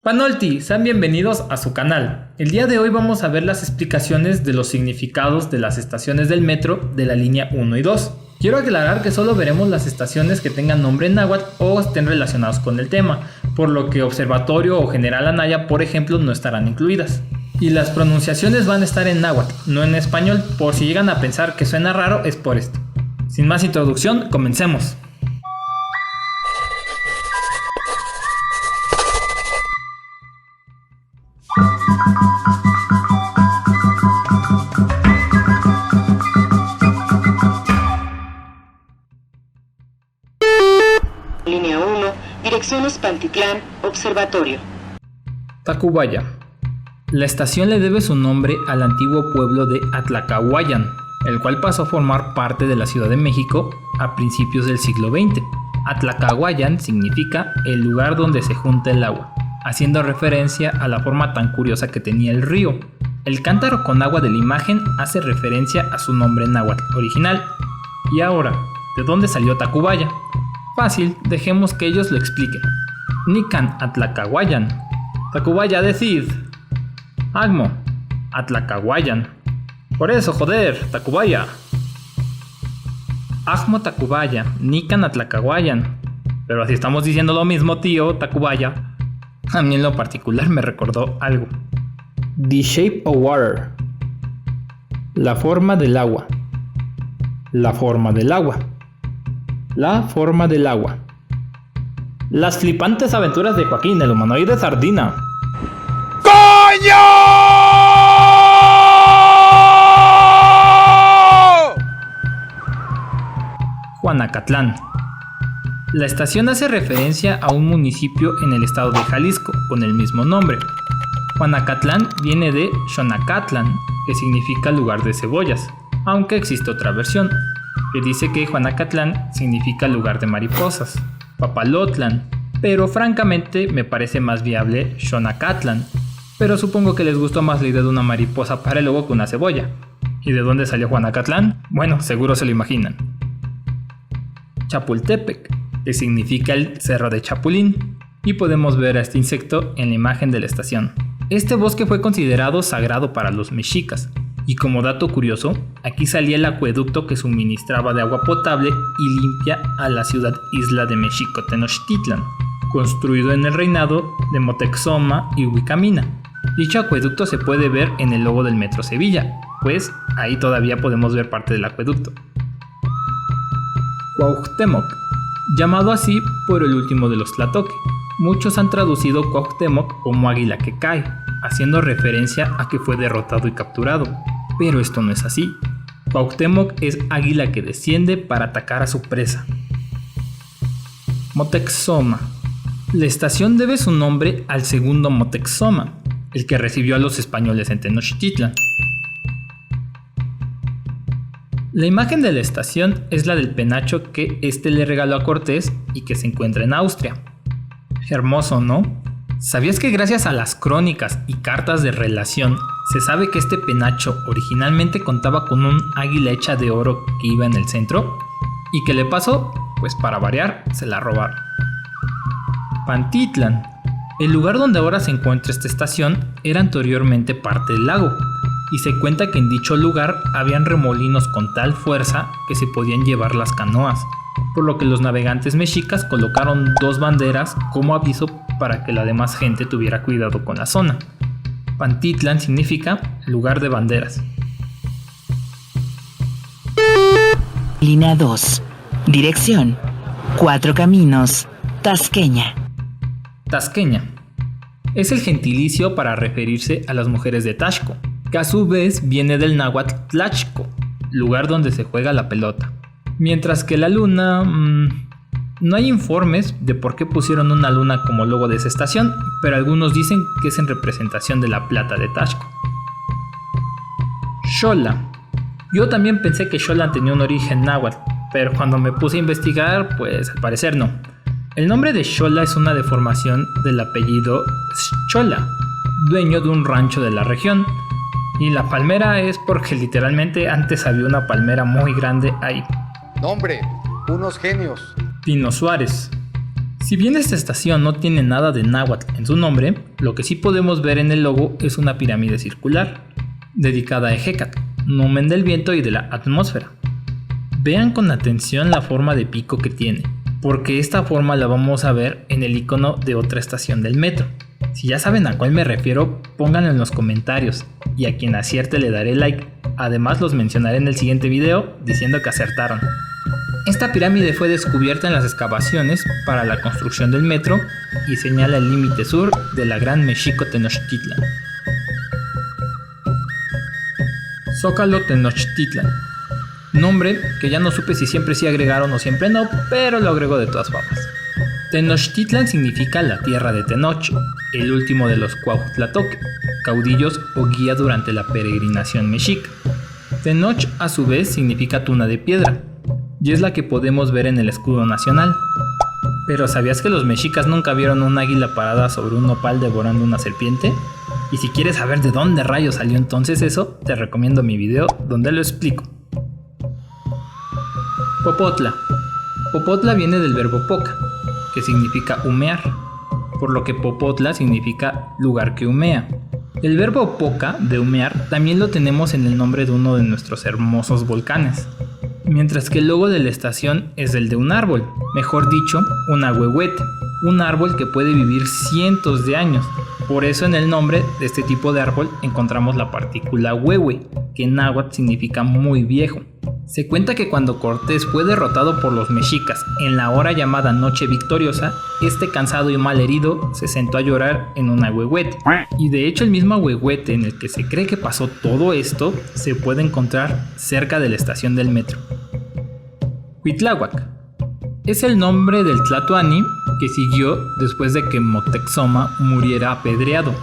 Panolti, sean bienvenidos a su canal. El día de hoy vamos a ver las explicaciones de los significados de las estaciones del metro de la línea 1 y 2. Quiero aclarar que solo veremos las estaciones que tengan nombre en náhuatl o estén relacionados con el tema, por lo que Observatorio o General Anaya, por ejemplo, no estarán incluidas. Y las pronunciaciones van a estar en náhuatl, no en español, por si llegan a pensar que suena raro es por esto. Sin más introducción, comencemos. Línea 1, dirección Pantitlán, Observatorio. Tacubaya. La estación le debe su nombre al antiguo pueblo de Atlacahuayan, el cual pasó a formar parte de la Ciudad de México a principios del siglo XX. Atlacahuayan significa el lugar donde se junta el agua, haciendo referencia a la forma tan curiosa que tenía el río. El cántaro con agua de la imagen hace referencia a su nombre náhuatl original. Y ahora, ¿de dónde salió Tacubaya? Fácil, dejemos que ellos lo expliquen. Nican Atlacahuayan. Tacubaya decid. Agmo. Atlacahuayan. Por eso, joder, Tacubaya. Agmo Tacubaya. Nican Atlacahuayan. Pero si estamos diciendo lo mismo, tío, Tacubaya. A mí en lo particular me recordó algo. The shape of water. La forma del agua. La forma del agua. La forma del agua. Las flipantes aventuras de Joaquín, el humanoide sardina. ¡Coño! Juanacatlán. La estación hace referencia a un municipio en el estado de Jalisco con el mismo nombre. Juanacatlán viene de Xonacatlán, que significa lugar de cebollas, aunque existe otra versión que dice que Juanacatlán significa lugar de mariposas, Papalotlán, pero francamente me parece más viable Xonacatlán, pero supongo que les gustó más la idea de una mariposa para el logo que una cebolla. ¿Y de dónde salió Juanacatlán? Bueno, seguro se lo imaginan. Chapultepec, que significa el cerro de Chapulín, y podemos ver a este insecto en la imagen de la estación. Este bosque fue considerado sagrado para los mexicas, y como dato curioso, aquí salía el acueducto que suministraba de agua potable y limpia a la ciudad isla de México Tenochtitlan, construido en el reinado de Moctezuma y Huicamina. Dicho acueducto se puede ver en el logo del Metro Sevilla, pues ahí todavía podemos ver parte del acueducto. Cuauhtémoc, llamado así por el último de los Tlatoque. Muchos han traducido Cuauhtémoc como águila que cae, haciendo referencia a que fue derrotado y capturado. Pero esto no es así. Cuauhtémoc es águila que desciende para atacar a su presa. Moctezuma. La estación debe su nombre al segundo Moctezuma, el que recibió a los españoles en Tenochtitlan. La imagen de la estación es la del penacho que este le regaló a Cortés y que se encuentra en Austria. Hermoso, ¿no? ¿Sabías que gracias a las crónicas y cartas de relación se sabe que este penacho originalmente contaba con un águila hecha de oro que iba en el centro? ¿Y qué le pasó? Pues para variar, se la robaron. Pantitlán. El lugar donde ahora se encuentra esta estación era anteriormente parte del lago, y se cuenta que en dicho lugar habían remolinos con tal fuerza que se podían llevar las canoas, por lo que los navegantes mexicas colocaron 2 banderas como aviso para que la demás gente tuviera cuidado con la zona. Pantitlán significa lugar de banderas. Línea 2, dirección 4 Caminos, Tasqueña. Tasqueña. Es el gentilicio para referirse a las mujeres de Taxco, que a su vez viene del náhuatl Tlaxco, lugar donde se juega la pelota. Mientras que la luna... no hay informes de por qué pusieron una luna como logo de esa estación, pero algunos dicen que es en representación de la plata de Taxco. Xola. Yo también pensé que Xola tenía un origen náhuatl, pero cuando me puse a investigar, pues al parecer no. El nombre de Xola es una deformación del apellido Xola, dueño de un rancho de la región. Y la palmera es porque literalmente antes había una palmera muy grande ahí. Nombre, unos genios. Pino Suárez. Si bien esta estación no tiene nada de náhuatl en su nombre, lo que sí podemos ver en el logo es una pirámide circular, dedicada a Ejecatl, numen del viento y de la atmósfera. Vean con atención la forma de pico que tiene, porque esta forma la vamos a ver en el icono de otra estación del metro. Si ya saben a cuál me refiero, pónganlo en los comentarios, y a quien acierte le daré like. Además los mencionaré en el siguiente video diciendo que acertaron. Esta pirámide fue descubierta en las excavaciones para la construcción del metro y señala el límite sur de la Gran México Tenochtitlan. Zócalo Tenochtitlan. Nombre que ya no supe si siempre sí agregaron o siempre no, pero lo agrego de todas formas. Tenochtitlan significa la tierra de Tenoch, el último de los Cuauhtlatoque, caudillos o guía durante la peregrinación mexica. Tenoch a su vez significa tuna de piedra, y es la que podemos ver en el escudo nacional. Pero ¿sabías que los mexicas nunca vieron un águila parada sobre un nopal devorando una serpiente? Y si quieres saber de dónde rayos salió entonces eso, te recomiendo mi video donde lo explico. Popotla. Popotla viene del verbo poca, que significa humear, por lo que Popotla significa lugar que humea. El verbo poca, de humear, también lo tenemos en el nombre de uno de nuestros hermosos volcanes, mientras que el logo de la estación es el de un árbol, mejor dicho, un ahuehuete, un árbol que puede vivir cientos de años. Por eso en el nombre de este tipo de árbol encontramos la partícula huehue, que en náhuatl significa muy viejo. Se cuenta que cuando Cortés fue derrotado por los mexicas en la hora llamada Noche Victoriosa, este cansado y mal herido se sentó a llorar en un ahuehuete. Y de hecho el mismo ahuehuete en el que se cree que pasó todo esto se puede encontrar cerca de la estación del metro. Cuitláhuac es el nombre del tlatoani que siguió después de que Moctezuma muriera apedreado.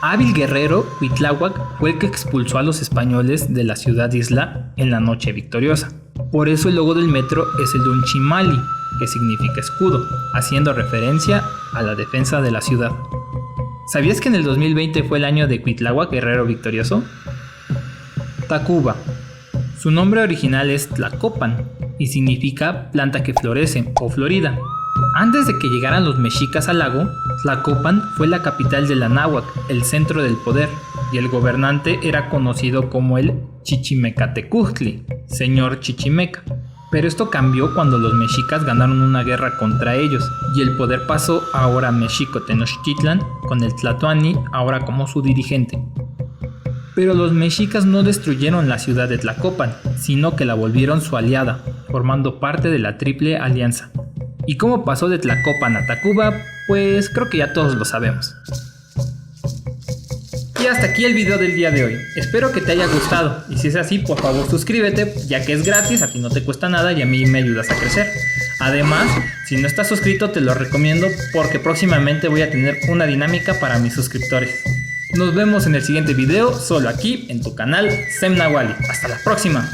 Hábil guerrero, Cuitláhuac fue el que expulsó a los españoles de la ciudad-isla en la Noche Victoriosa. Por eso el logo del metro es el de un chimali, que significa escudo, haciendo referencia a la defensa de la ciudad. ¿Sabías que en el 2020 fue el año de Cuitláhuac, guerrero victorioso? Tacuba. Su nombre original es Tlacopan y significa planta que florece o florida. Antes de que llegaran los mexicas al lago, Tlacopan fue la capital de la náhuatl, el centro del poder, y el gobernante era conocido como el Chichimecatecutli, señor Chichimeca. Pero esto cambió cuando los mexicas ganaron una guerra contra ellos, y el poder pasó ahora a México Tenochtitlan, con el tlatoani ahora como su dirigente. Pero los mexicas no destruyeron la ciudad de Tlacopan, sino que la volvieron su aliada, formando parte de la Triple Alianza. ¿Y cómo pasó de Tlacopan a Tacuba? Pues creo que ya todos lo sabemos. Y hasta aquí el video del día de hoy. Espero que te haya gustado, y si es así, por favor suscríbete, ya que es gratis, a ti no te cuesta nada y a mí me ayudas a crecer. Además, si no estás suscrito te lo recomiendo porque próximamente voy a tener una dinámica para mis suscriptores. Nos vemos en el siguiente video, solo aquí en tu canal Sem Nahuali. Hasta la próxima.